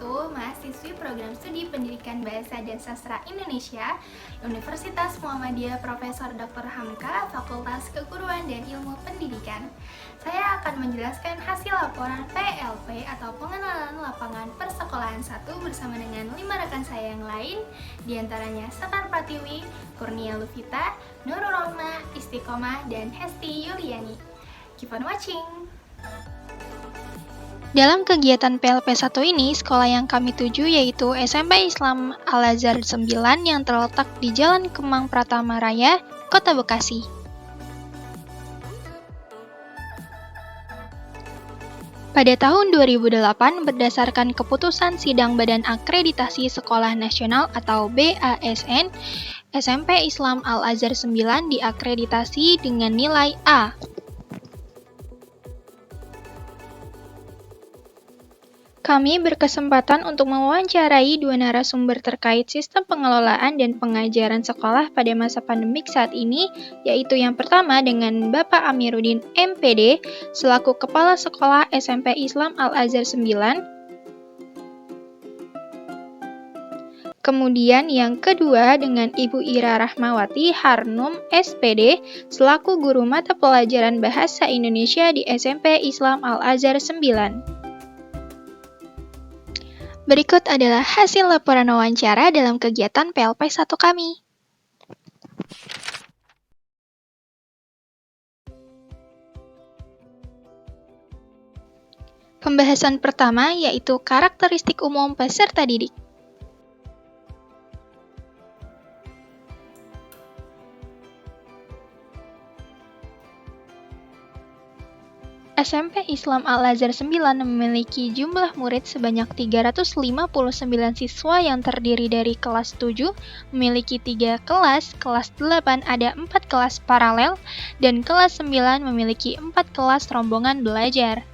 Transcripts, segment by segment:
mahasiswi Program Studi Pendidikan Bahasa dan Sastra Indonesia, Universitas Muhammadiyah Profesor Dr. Hamka, Fakultas Keguruan dan Ilmu Pendidikan. Saya akan menjelaskan hasil laporan PLP atau pengenalan lapangan persekolahan 1 bersama dengan 5 rekan saya yang lain, diantaranya Sekar Pratiwi, Kurnia Luvita, Nurul Rohma, Istiqomah, dan Hesti Yuliani. Keep on watching! Dalam kegiatan PLP 1 ini, sekolah yang kami tuju yaitu SMP Islam Al-Azhar 9 yang terletak di Jalan Kemang Pratama Raya, Kota Bekasi. Pada tahun 2008, berdasarkan keputusan Sidang Badan Akreditasi Sekolah Nasional atau BASN, SMP Islam Al-Azhar 9 diakreditasi dengan nilai A. Kami berkesempatan untuk mewawancarai 2 narasumber terkait sistem pengelolaan dan pengajaran sekolah pada masa pandemik saat ini, yaitu yang pertama dengan Bapak Amiruddin MPD, selaku Kepala Sekolah SMP Islam Al-Azhar 9. Kemudian yang kedua dengan Ibu Ira Rahmawati Harnum SPD, selaku Guru Mata Pelajaran Bahasa Indonesia di SMP Islam Al-Azhar 9. Berikut adalah hasil laporan wawancara dalam kegiatan PLP 1 kami. Pembahasan pertama yaitu karakteristik umum peserta didik. SMP Islam Al-Azhar 9 memiliki jumlah murid sebanyak 359 siswa yang terdiri dari kelas 7, memiliki 3 kelas, kelas 8 ada 4 kelas paralel, dan kelas 9 memiliki 4 kelas rombongan belajar.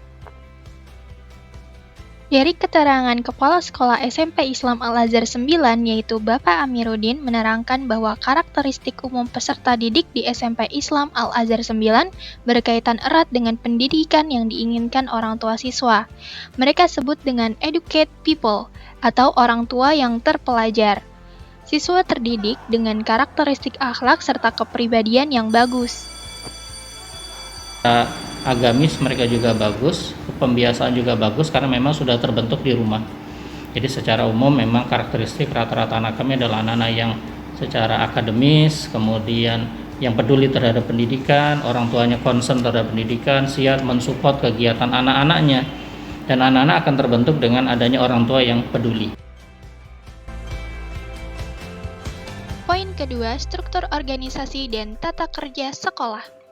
Dari keterangan Kepala Sekolah SMP Islam Al-Azhar 9, yaitu Bapak Amiruddin, menerangkan bahwa karakteristik umum peserta didik di SMP Islam Al-Azhar 9 berkaitan erat dengan pendidikan yang diinginkan orang tua siswa. Mereka sebut dengan educate people, atau orang tua yang terpelajar. Siswa terdidik dengan karakteristik akhlak serta kepribadian yang bagus. Agamis mereka juga bagus, pembiasaan juga bagus karena memang sudah terbentuk di rumah. Jadi secara umum memang karakteristik rata-rata anak kami adalah anak-anak yang secara akademis, kemudian yang peduli terhadap pendidikan, orang tuanya concern terhadap pendidikan, siap mensupport kegiatan anak-anaknya, dan anak-anak akan terbentuk dengan adanya orang tua yang peduli. Poin kedua, struktur organisasi dan tata kerja sekolah.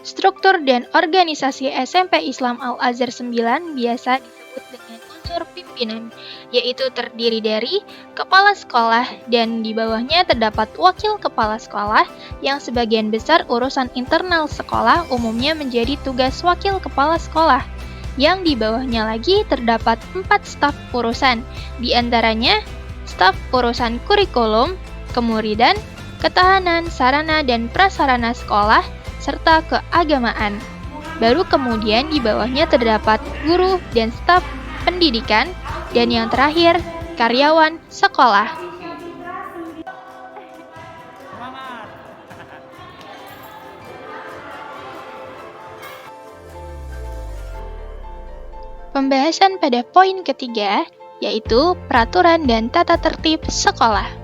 Struktur dan organisasi SMP Islam Al-Azhar 9 biasa disebut dengan unsur pimpinan, yaitu terdiri dari kepala sekolah dan di bawahnya terdapat wakil kepala sekolah yang sebagian besar urusan internal sekolah umumnya menjadi tugas wakil kepala sekolah. Yang di bawahnya lagi terdapat 4 staf urusan, di antaranya staf urusan kurikulum, kemuridan, ketahanan, sarana dan prasarana sekolah, serta keagamaan. Baru kemudian di bawahnya terdapat guru dan staf pendidikan, dan yang terakhir, karyawan sekolah. Pembahasan pada poin ketiga, yaitu peraturan dan tata tertib sekolah.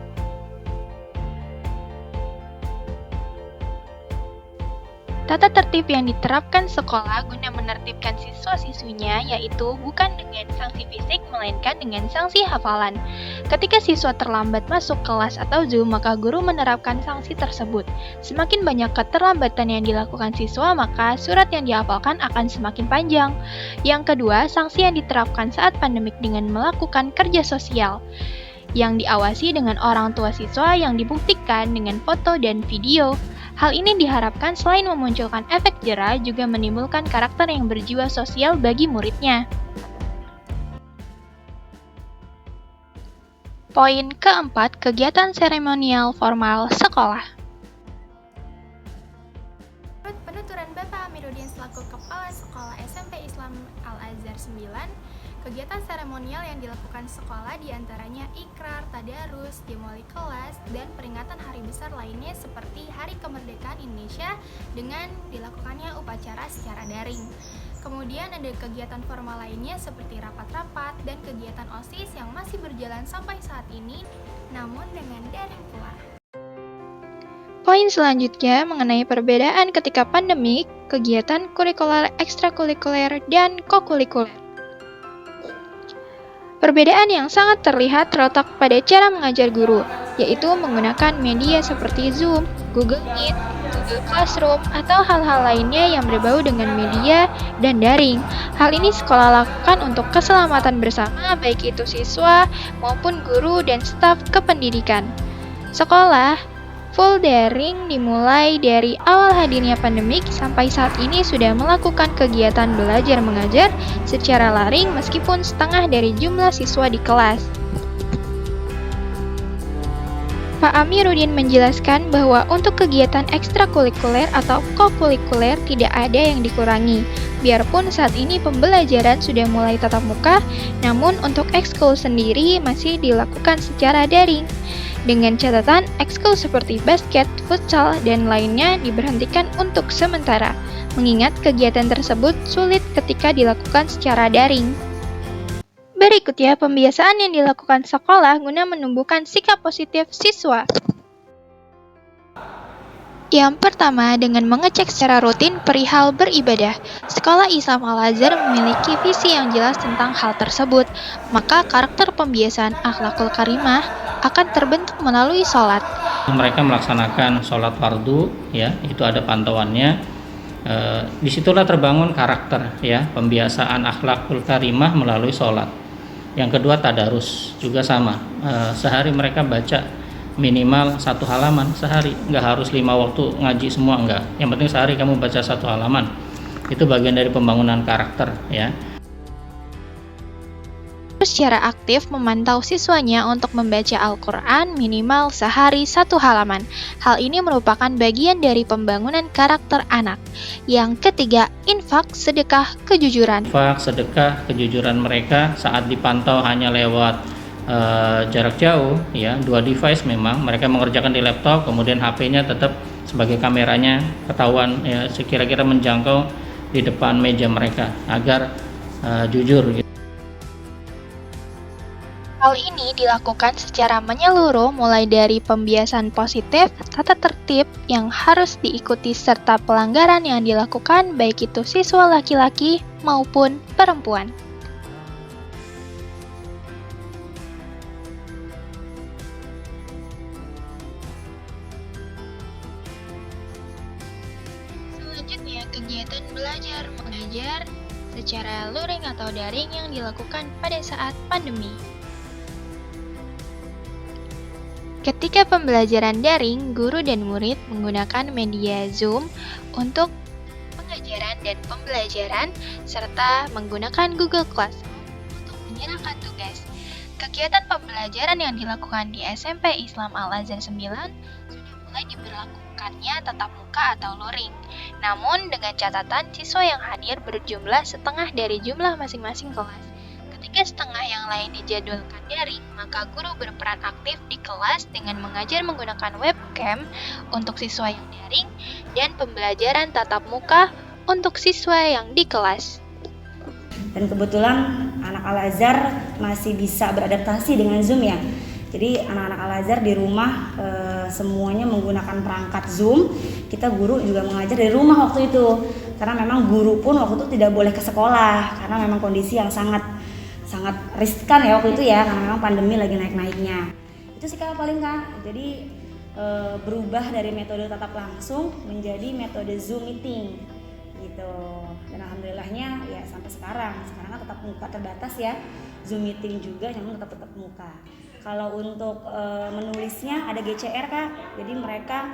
Tata tertib yang diterapkan sekolah guna menertibkan siswa-siswinya yaitu bukan dengan sanksi fisik melainkan dengan sanksi hafalan. Ketika siswa terlambat masuk kelas atau Zoom, maka guru menerapkan sanksi tersebut. Semakin banyak keterlambatan yang dilakukan siswa, maka surat yang dihafalkan akan semakin panjang. Yang kedua, sanksi yang diterapkan saat pandemik dengan melakukan kerja sosial yang diawasi dengan orang tua siswa yang dibuktikan dengan foto dan video. Hal ini diharapkan selain memunculkan efek jera, juga menimbulkan karakter yang berjiwa sosial bagi muridnya. Poin keempat, kegiatan seremonial formal sekolah. Penuturan Bapak Amiruddin selaku Kepala Sekolah SMP Islam Al-Azhar 9, Kegiatan seremonial yang dilakukan sekolah diantaranya ikrar, tadarus, demoli kelas, dan peringatan hari besar lainnya seperti Hari Kemerdekaan Indonesia dengan dilakukannya upacara secara daring. Kemudian ada kegiatan formal lainnya seperti rapat-rapat dan kegiatan OSIS yang masih berjalan sampai saat ini, namun dengan daring pula. Poin selanjutnya mengenai perbedaan ketika pandemik, kegiatan kurikuler, ekstrakurikuler, dan kokurikuler. Perbedaan yang sangat terlihat terletak pada cara mengajar guru, yaitu menggunakan media seperti Zoom, Google Meet, Google Classroom, atau hal-hal lainnya yang berbau dengan media dan daring. Hal ini sekolah lakukan untuk keselamatan bersama, baik itu siswa maupun guru dan staf kependidikan. Sekolah full daring dimulai dari awal hadirnya pandemik sampai saat ini sudah melakukan kegiatan belajar mengajar secara daring meskipun setengah dari jumlah siswa di kelas. Pak Amiruddin menjelaskan bahwa untuk kegiatan ekstrakurikuler atau kokurikuler tidak ada yang dikurangi. Biarpun saat ini pembelajaran sudah mulai tatap muka, namun untuk ekskul sendiri masih dilakukan secara daring. Dengan catatan, ekskul seperti basket, futsal, dan lainnya diberhentikan untuk sementara, mengingat kegiatan tersebut sulit ketika dilakukan secara daring. Berikutnya, pembiasaan yang dilakukan sekolah guna menumbuhkan sikap positif siswa. Yang pertama, dengan mengecek secara rutin perihal beribadah. Sekolah Islam Al-Azhar memiliki visi yang jelas tentang hal tersebut, maka karakter pembiasaan akhlakul karimah akan terbentuk melalui sholat. Mereka melaksanakan sholat fardu, ya, itu ada pantauannya. Disitulah terbangun karakter, ya, pembiasaan akhlakul karimah melalui sholat. Yang kedua tadarus, juga sama. Sehari mereka baca minimal 1 halaman sehari, nggak harus 5 waktu ngaji semua, enggak. Yang penting sehari kamu baca 1 halaman. Itu bagian dari pembangunan karakter, ya. Secara aktif memantau siswanya untuk membaca Al-Quran minimal sehari 1 halaman. Hal ini merupakan bagian dari pembangunan karakter anak. Yang ketiga, infak, sedekah, kejujuran. Infak, sedekah, kejujuran mereka saat dipantau hanya lewat jarak jauh, ya, 2 device memang mereka mengerjakan di laptop, kemudian HP-nya tetap sebagai kameranya ketahuan, ya, sekira-kira menjangkau di depan meja mereka agar jujur, gitu. Hal ini dilakukan secara menyeluruh mulai dari pembiasaan positif, tata tertib yang harus diikuti serta pelanggaran yang dilakukan baik itu siswa laki-laki maupun perempuan. Selanjutnya, kegiatan belajar mengajar secara luring atau daring yang dilakukan pada saat pandemi. Ketika pembelajaran daring, guru dan murid menggunakan media Zoom untuk pengajaran dan pembelajaran, serta menggunakan Google Classroom untuk menyerahkan tugas. Kegiatan pembelajaran yang dilakukan di SMP Islam Al-Azhar 9 sudah mulai diberlakukannya tatap muka atau luring. Namun dengan catatan siswa yang hadir berjumlah setengah dari jumlah masing-masing kelas. Ketika setengah yang lain dijadwalkan daring, maka guru berperan aktif di kelas dengan mengajar menggunakan webcam untuk siswa yang daring dan pembelajaran tatap muka untuk siswa yang di kelas. Dan kebetulan anak Al-Azhar masih bisa beradaptasi dengan Zoom, ya. Jadi anak-anak Al-Azhar di rumah semuanya menggunakan perangkat Zoom. Kita guru juga mengajar dari rumah waktu itu. Karena memang guru pun waktu itu tidak boleh ke sekolah karena memang kondisi yang sangat riskan ya waktu itu, ya, karena memang pandemi lagi naik-naiknya. Itu sih Kak paling, Kak. Jadi berubah dari metode tatap langsung menjadi metode Zoom meeting gitu. Dan alhamdulillahnya ya sampai sekarang kan tetap muka terbatas, ya, Zoom meeting juga namun tetap muka. Kalau untuk menulisnya ada GCR, Kak. Jadi mereka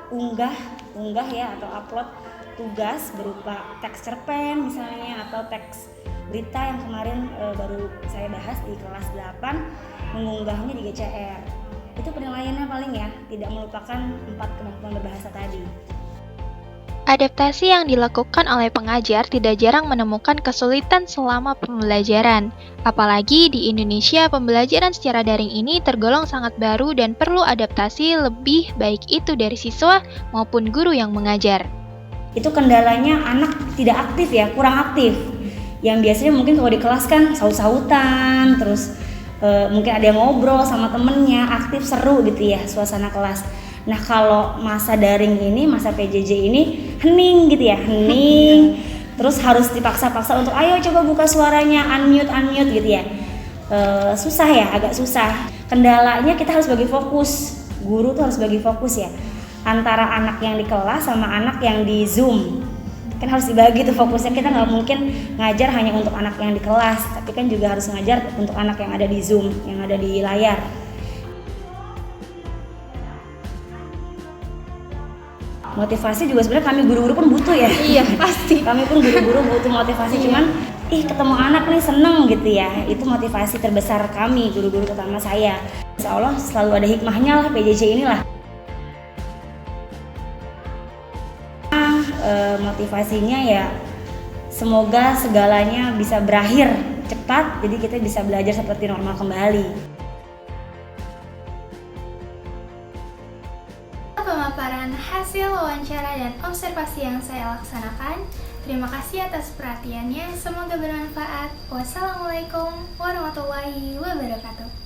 unggah ya atau upload tugas berupa teks cerpen misalnya atau teks berita yang kemarin baru saya bahas di kelas 8, mengunggahnya di GCR. Itu penilaiannya paling, ya, tidak melupakan 4 kemampuan berbahasa tadi. Adaptasi yang dilakukan oleh pengajar tidak jarang menemukan kesulitan selama pembelajaran. Apalagi di Indonesia, pembelajaran secara daring ini tergolong sangat baru dan perlu adaptasi lebih baik itu dari siswa maupun guru yang mengajar. Itu kendalanya anak tidak aktif ya, kurang aktif. Yang biasanya mungkin kalau di kelas kan saut-sautan, terus mungkin ada yang ngobrol sama temennya, aktif, seru gitu ya suasana kelas. Nah kalau masa daring ini, masa PJJ ini hening gitu ya, hening. Terus harus dipaksa-paksa untuk ayo coba buka suaranya, unmute gitu ya. Susah ya, agak susah. Kendalanya kita harus bagi fokus, guru tuh harus bagi fokus ya, antara anak yang di kelas sama anak yang di Zoom. Kan harus dibagi tuh fokusnya, kita nggak mungkin ngajar hanya untuk anak yang di kelas, tapi kan juga harus ngajar untuk anak yang ada di Zoom, yang ada di layar. Motivasi juga sebenarnya kami guru-guru pun butuh ya. Iya, pasti. Kami pun guru-guru butuh motivasi, cuman ketemu anak nih seneng gitu ya. Itu motivasi terbesar kami, guru-guru terutama saya. Insya Allah selalu ada hikmahnya lah PJJ inilah. Motivasinya ya semoga segalanya bisa berakhir cepat, jadi kita bisa belajar seperti normal kembali. Pemaparan hasil wawancara dan observasi yang saya laksanakan. Terima kasih atas perhatiannya, semoga bermanfaat. Wassalamualaikum warahmatullahi wabarakatuh.